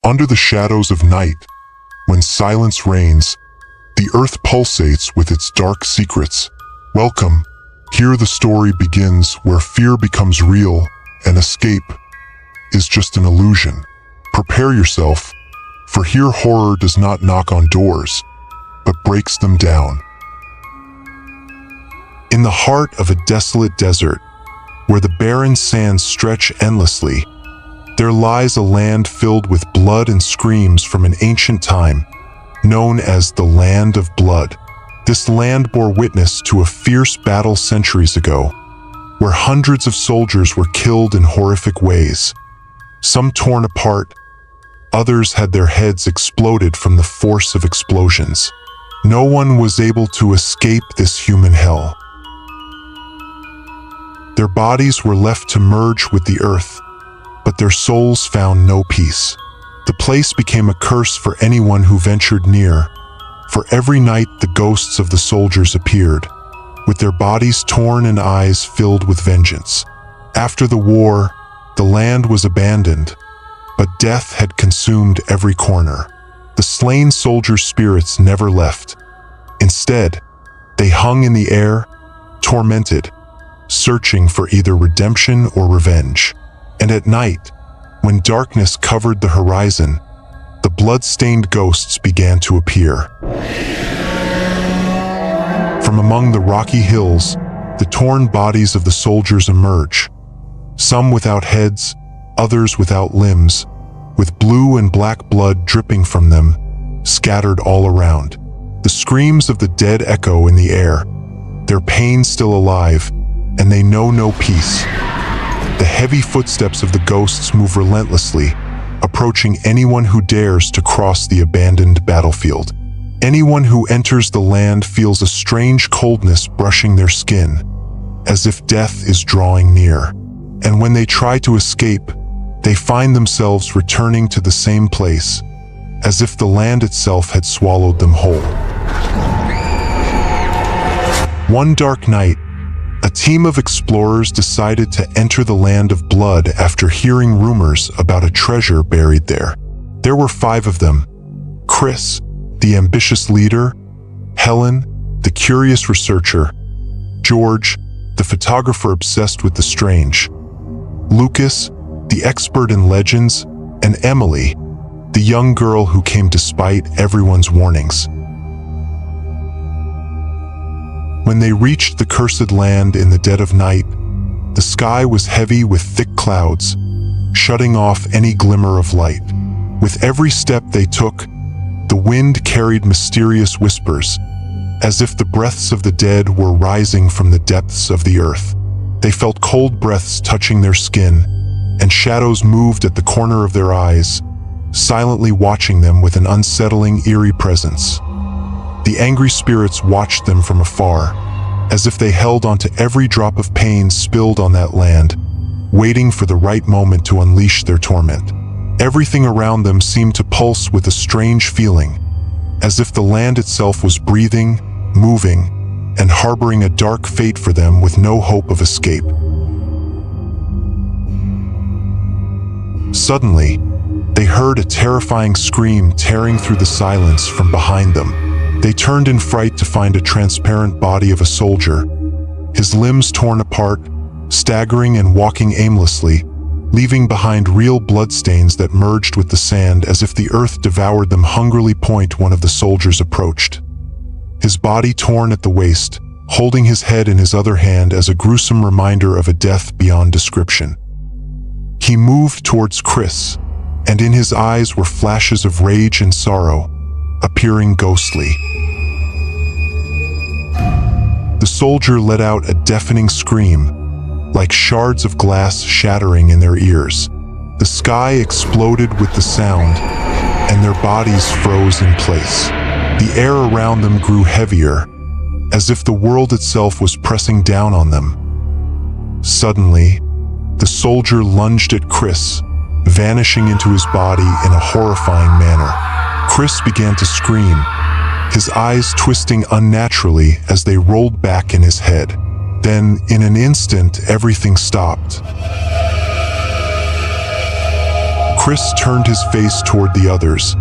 Under the shadows of night, when silence reigns, the earth pulsates with its dark secrets. Welcome. Here the story begins where fear becomes real and escape is just an illusion. Prepare yourself, for here horror does not knock on doors, but breaks them down. In the heart of a desolate desert, where the barren sands stretch endlessly, there lies a land filled with blood and screams from an ancient time, known as the Land of Blood. This land bore witness to a fierce battle centuries ago, where hundreds of soldiers were killed in horrific ways. Some torn apart, others had their heads exploded from the force of explosions. No one was able to escape this human hell. Their bodies were left to merge with the earth, but their souls found no peace. The place became a curse for anyone who ventured near, for every night the ghosts of the soldiers appeared, with their bodies torn and eyes filled with vengeance. After the war, the land was abandoned, but death had consumed every corner. The slain soldiers' spirits never left. Instead, they hung in the air, tormented, searching for either redemption or revenge. And at night, when darkness covered the horizon, the blood-stained ghosts began to appear. From among the rocky hills, the torn bodies of the soldiers emerge, some without heads, others without limbs, with blue and black blood dripping from them, scattered all around. The screams of the dead echo in the air, their pain still alive, and they know no peace. The heavy footsteps of the ghosts move relentlessly, approaching anyone who dares to cross the abandoned battlefield. Anyone who enters the land feels a strange coldness brushing their skin, as if death is drawing near. And when they try to escape, they find themselves returning to the same place, as if the land itself had swallowed them whole. One dark night, a team of explorers decided to enter the Land of Blood after hearing rumors about a treasure buried there. There were 5 of them: Chris, the ambitious leader; Helen, the curious researcher; George, the photographer obsessed with the strange; Lucas, the expert in legends; and Emily, the young girl who came despite everyone's warnings. When they reached the cursed land in the dead of night, the sky was heavy with thick clouds, shutting off any glimmer of light. With every step they took, the wind carried mysterious whispers, as if the breaths of the dead were rising from the depths of the earth. They felt cold breaths touching their skin, and shadows moved at the corner of their eyes, silently watching them with an unsettling, eerie presence. The angry spirits watched them from afar, as if they held onto every drop of pain spilled on that land, waiting for the right moment to unleash their torment. Everything around them seemed to pulse with a strange feeling, as if the land itself was breathing, moving, and harboring a dark fate for them with no hope of escape. Suddenly, they heard a terrifying scream tearing through the silence from behind them. They turned in fright to find a transparent body of a soldier, his limbs torn apart, staggering and walking aimlessly, leaving behind real bloodstains that merged with the sand as if the earth devoured them hungrily. One of the soldiers approached, his body torn at the waist, holding his head in his other hand as a gruesome reminder of a death beyond description. He moved towards Chris, and in his eyes were flashes of rage and sorrow, appearing ghostly. The soldier let out a deafening scream, like shards of glass shattering in their ears. The sky exploded with the sound, and their bodies froze in place. The air around them grew heavier, as if the world itself was pressing down on them. Suddenly, the soldier lunged at Chris, vanishing into his body in a horrifying manner. Chris began to scream, his eyes twisting unnaturally as they rolled back in his head. Then, in an instant, everything stopped. Chris turned his face toward the others,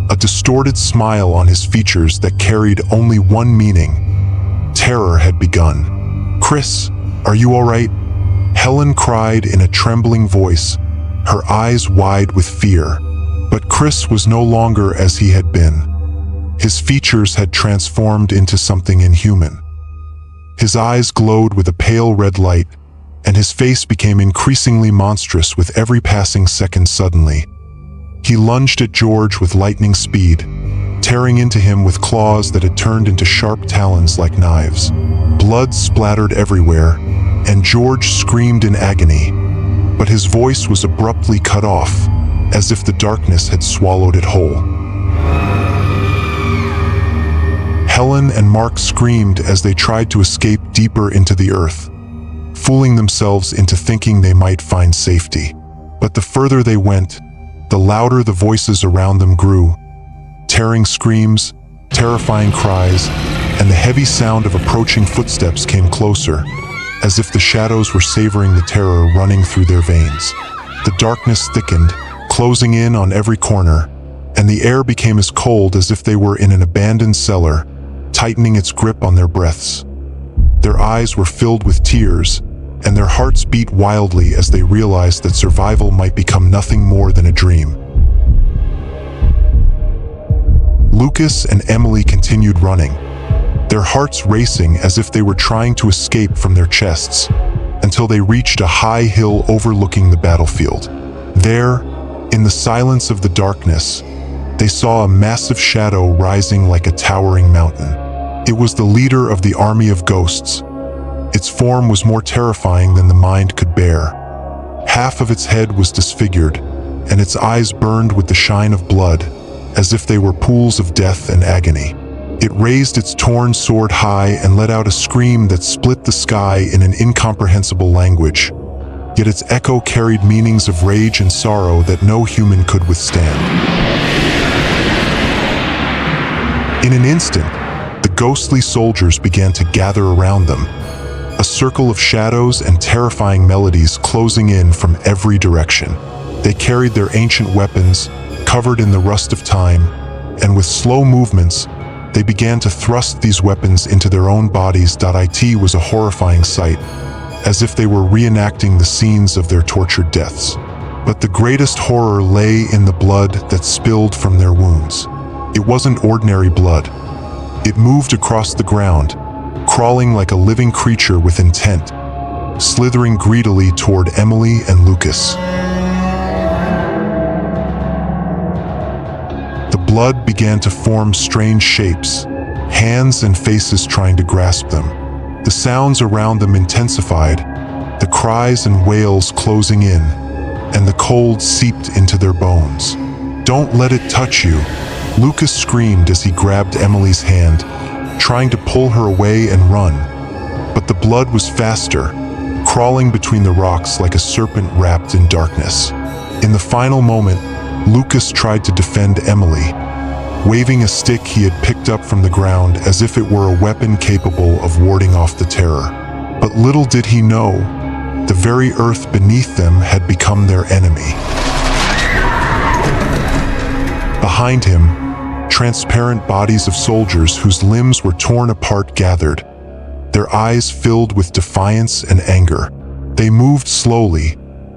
a distorted smile on his features that carried only one meaning. Terror had begun. "Chris, are you all right?" Helen cried in a trembling voice, her eyes wide with fear. But Chris was no longer as he had been. His features had transformed into something inhuman. His eyes glowed with a pale red light, and his face became increasingly monstrous with every passing second. Suddenly, he lunged at George with lightning speed, tearing into him with claws that had turned into sharp talons like knives. Blood splattered everywhere, and George screamed in agony, but his voice was abruptly cut off, as if the darkness had swallowed it whole. Helen and Mark screamed as they tried to escape deeper into the earth, fooling themselves into thinking they might find safety. But the further they went, the louder the voices around them grew. Tearing screams, terrifying cries, and the heavy sound of approaching footsteps came closer, as if the shadows were savoring the terror running through their veins. The darkness thickened, closing in on every corner, and the air became as cold as if they were in an abandoned cellar, tightening its grip on their breaths. Their eyes were filled with tears, and their hearts beat wildly as they realized that survival might become nothing more than a dream. Lucas and Emily continued running, their hearts racing as if they were trying to escape from their chests, until they reached a high hill overlooking the battlefield. There, in the silence of the darkness, they saw a massive shadow rising like a towering mountain. It was the leader of the army of ghosts. Its form was more terrifying than the mind could bear. Half of its head was disfigured, and its eyes burned with the shine of blood, as if they were pools of death and agony. It raised its torn sword high and let out a scream that split the sky in an incomprehensible language. Yet its echo carried meanings of rage and sorrow that no human could withstand. In an instant, the ghostly soldiers began to gather around them, a circle of shadows and terrifying melodies closing in from every direction. They carried their ancient weapons, covered in the rust of time, and with slow movements, they began to thrust these weapons into their own bodies. It was a horrifying sight, as if they were reenacting the scenes of their tortured deaths. But the greatest horror lay in the blood that spilled from their wounds. It wasn't ordinary blood. It moved across the ground, crawling like a living creature with intent, slithering greedily toward Emily and Lucas. The blood began to form strange shapes, hands and faces trying to grasp them. The sounds around them intensified, the cries and wails closing in, and the cold seeped into their bones. "Don't let it touch you," Lucas screamed as he grabbed Emily's hand, trying to pull her away and run. But the blood was faster, crawling between the rocks like a serpent wrapped in darkness. In the final moment, Lucas tried to defend Emily, waving a stick he had picked up from the ground as if it were a weapon capable of warding off the terror. But little did he know, the very earth beneath them had become their enemy. Behind him, transparent bodies of soldiers whose limbs were torn apart gathered, their eyes filled with defiance and anger. They moved slowly,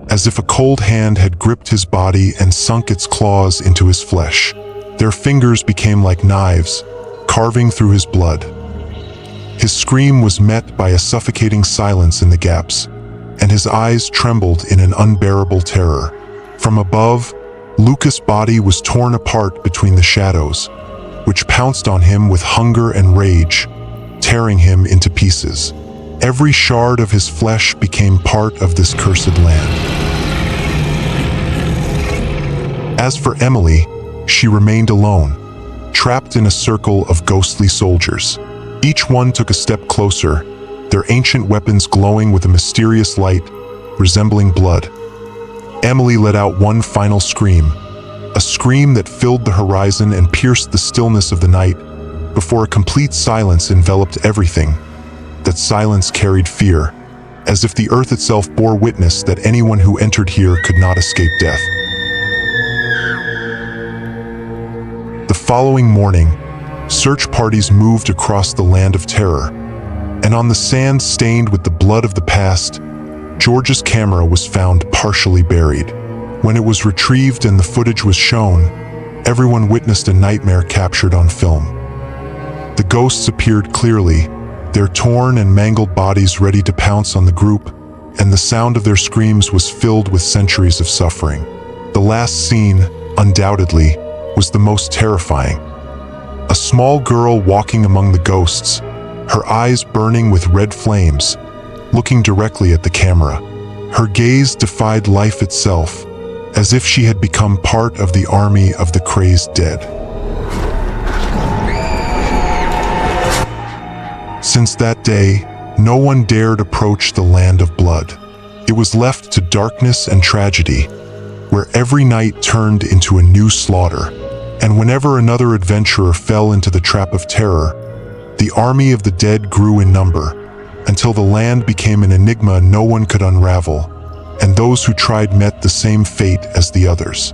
as if a cold hand had gripped his body and sunk its claws into his flesh. Their fingers became like knives, carving through his blood. His scream was met by a suffocating silence in the gaps, and his eyes trembled in an unbearable terror. From above, Lucas' body was torn apart between the shadows, which pounced on him with hunger and rage, tearing him into pieces. Every shard of his flesh became part of this cursed land. As for Emily, she remained alone, trapped in a circle of ghostly soldiers. Each one took a step closer, their ancient weapons glowing with a mysterious light, resembling blood. Emily let out one final scream, a scream that filled the horizon and pierced the stillness of the night, before a complete silence enveloped everything. That silence carried fear, as if the earth itself bore witness that anyone who entered here could not escape death. following morning, search parties moved across the land of terror, and on the sand stained with the blood of the past, George's camera was found partially buried. When it was retrieved and the footage was shown, everyone witnessed a nightmare captured on film. The ghosts appeared clearly, their torn and mangled bodies ready to pounce on the group, and the sound of their screams was filled with centuries of suffering. The last scene, undoubtedly, was the most terrifying. A small girl walking among the ghosts, her eyes burning with red flames, looking directly at the camera. Her gaze defied life itself, as if she had become part of the army of the crazed dead. Since that day, no one dared approach the land of blood. It was left to darkness and tragedy, where every night turned into a new slaughter. And whenever another adventurer fell into the trap of terror, the army of the dead grew in number, until the land became an enigma no one could unravel, and those who tried met the same fate as the others.